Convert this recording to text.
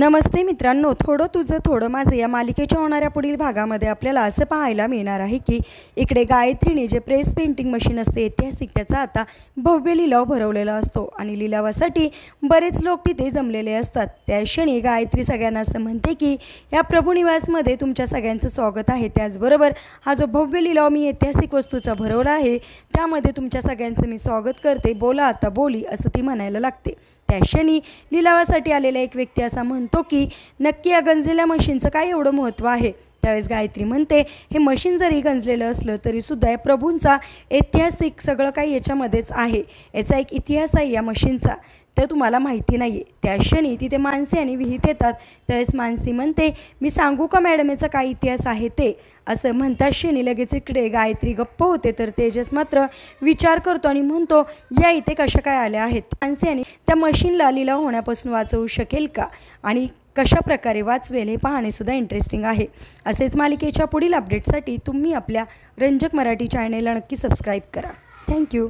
नमस्ते मित्रांनो, थोडं तुझं थोडं माझं या मालिकेच्या होणाऱ्या पुढील भागामध्ये आपल्याला असं पाहायला मिळणार आहे की इकडे गायत्रीने जे प्रेस पेंटिंग मशीन असते ऐतिहासिक, त्याचा आता भव्य लिलाव भरवलेला असतो आणि लिलावासाठी बरेच लोक तिथे जमलेले असतात। त्या क्षणी गायत्री सगळ्यांना असं म्हणते की या प्रभुनिवासमध्ये तुमच्या सगळ्यांचं स्वागत आहे। त्याचबरोबर हा जो भव्य लिलाव मी ऐतिहासिक वस्तूचा भरवला आहे त्यामध्ये तुमच्या सगळ्यांचं मी स्वागत करते, बोला आता बोली, असं ती म्हणायला लागते। त्या क्षणी लिलावासाठी आलेला एक व्यक्ती असा म्हणतो की नक्की या गंजलेल्या मशीनचं काय एवढं महत्त्व आहे। त्यावेळेस गायत्री म्हणते, हे मशीन जरी गंजलेलं असलं तरीसुद्धा या प्रभूंचा ऐतिहासिक सगळं काही याच्यामध्येच आहे, याचा एक इतिहास आहे या मशीनचा, तर तुम्हाला माहिती नाही आहे। त्या क्षणी तिथे मानसी आणि विहित येतात। त्यावेळेस मानसी म्हणते, मी सांगू का मॅडम याचा काय इतिहास आहे ते, असं म्हणताच क्षणी लगेच इकडे गायत्री गप्प होते, तर तेजस मात्र विचार करतो आणि म्हणतो, या इथे कशा काय आल्या आहेत। मानसी आणि त्या मशीनला लिलाव होण्यापासून वाचवू शकेल का आणि कशा प्रकारे वाचवेल हे पाहणेसुद्धा इंटरेस्टिंग आहे। असेच मालिकेच्या पुढील अपडेटसाठी तुम्ही आपल्या रंजक मराठी चॅनेलला नक्की सबस्क्राईब करा। थँक्यू।